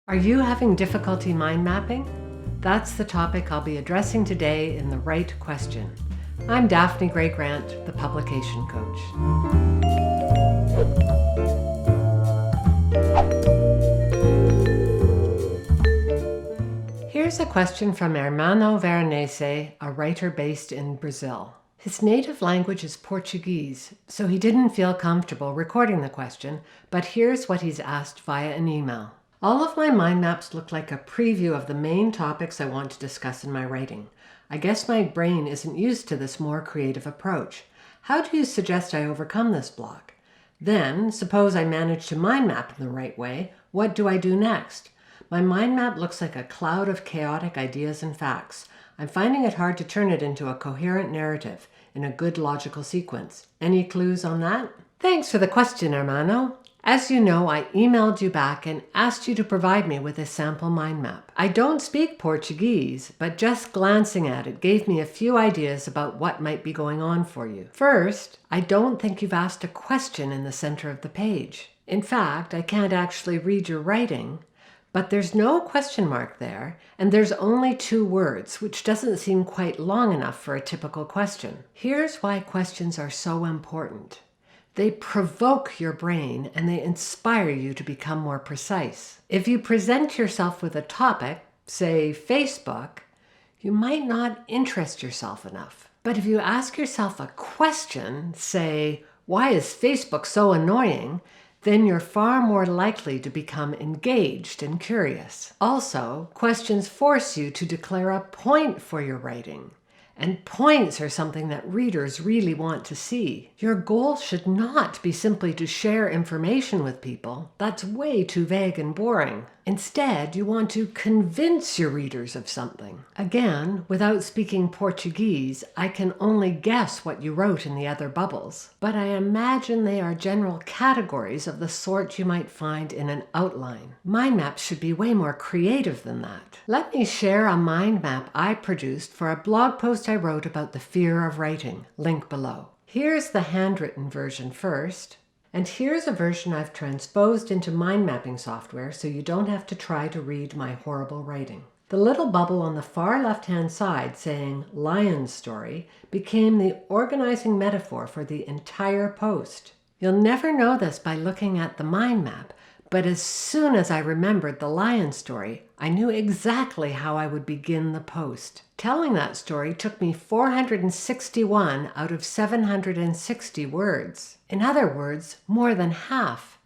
Are you having difficulty mind mapping? That's the topic I'll be addressing today in The Right Question. I'm Daphne Gray Grant, the publication coach. Here's a question from Hermano Veronese, a writer based in Brazil. His native language is Portuguese, so he didn't feel comfortable recording the question, but here's what he's asked via an email. All of my mind maps look like a preview of the main topics I want to discuss in my writing. I guess my brain isn't used to this more creative approach. How do you suggest I overcome this block? Then, suppose I manage to mind map in the right way, what do I do next? My mind map looks like a cloud of chaotic ideas and facts. I'm finding it hard to turn it into a coherent narrative in a good logical sequence. Any clues on that? Thanks for the question, Hermano. As you know, I emailed you back and asked you to provide me with a sample mind map. I don't speak Portuguese, but just glancing at it gave me a few ideas about what might be going on for you. First, I don't think you've asked a question in the center of the page. In fact, I can't actually read your writing, but there's no question mark there, and there's only 2 words, which doesn't seem quite long enough for a typical question. Here's why questions are so important. They provoke your brain and they inspire you to become more precise. If you present yourself with a topic, say Facebook, you might not interest yourself enough. But if you ask yourself a question, say, why is Facebook so annoying? Then you're far more likely to become engaged and curious. Also, questions force you to declare a point for your writing. And points are something that readers really want to see. Your goal should not be simply to share information with people. That's way too vague and boring. Instead, you want to convince your readers of something. Again, without speaking Portuguese, I can only guess what you wrote in the other bubbles. But I imagine they are general categories of the sort you might find in an outline. Mind maps should be way more creative than that. Let me share a mind map I produced for a blog post I wrote about the fear of writing. Link below. Here's the handwritten version first. And here's a version I've transposed into mind mapping software so you don't have to try to read my horrible writing. The little bubble on the far left-hand side saying Lion's Story became the organizing metaphor for the entire post. You'll never know this by looking at the mind map, but as soon as I remembered the lion story, I knew exactly how I would begin the post. Telling that story took me 461 out of 760 words. In other words, more than half.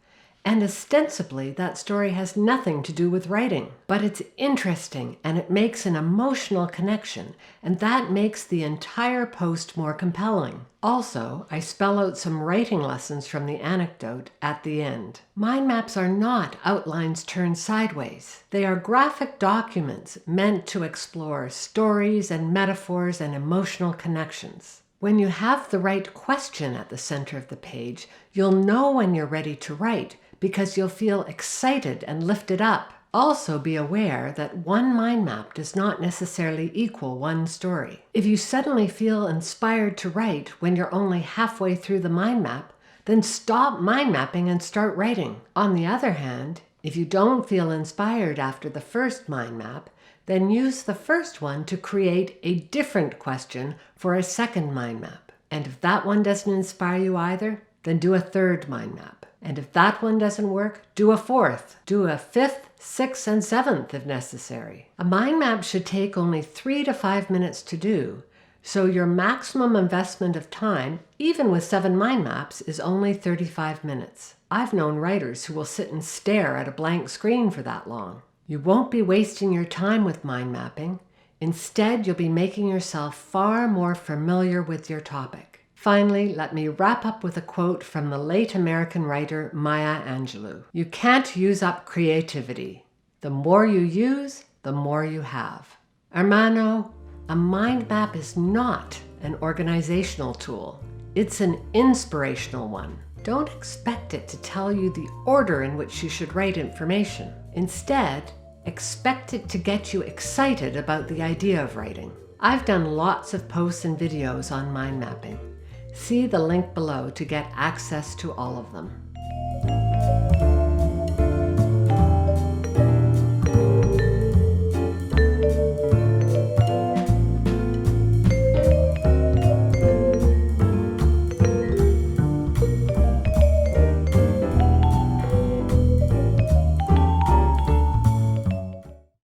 And ostensibly, that story has nothing to do with writing. But it's interesting, and it makes an emotional connection, and that makes the entire post more compelling. Also, I spell out some writing lessons from the anecdote at the end. Mind maps are not outlines turned sideways. They are graphic documents meant to explore stories and metaphors and emotional connections. When you have the right question at the center of the page, you'll know when you're ready to write, because you'll feel excited and lifted up. Also be aware that one mind map does not necessarily equal one story. If you suddenly feel inspired to write when you're only halfway through the mind map, then stop mind mapping and start writing. On the other hand, if you don't feel inspired after the first mind map, then use the first one to create a different question for a second mind map. And if that one doesn't inspire you either, then do a third mind map. And if that one doesn't work, do a fourth. Do a 5th, 6th, and 7th if necessary. A mind map should take only 3 to 5 minutes to do, so your maximum investment of time, even with 7 mind maps, is only 35 minutes. I've known writers who will sit and stare at a blank screen for that long. You won't be wasting your time with mind mapping. Instead, you'll be making yourself far more familiar with your topic. Finally, let me wrap up with a quote from the late American writer Maya Angelou. You can't use up creativity. The more you use, the more you have. Hermano, a mind map is not an organizational tool. It's an inspirational one. Don't expect it to tell you the order in which you should write information. Instead, expect it to get you excited about the idea of writing. I've done lots of posts and videos on mind mapping. See the link below to get access to all of them.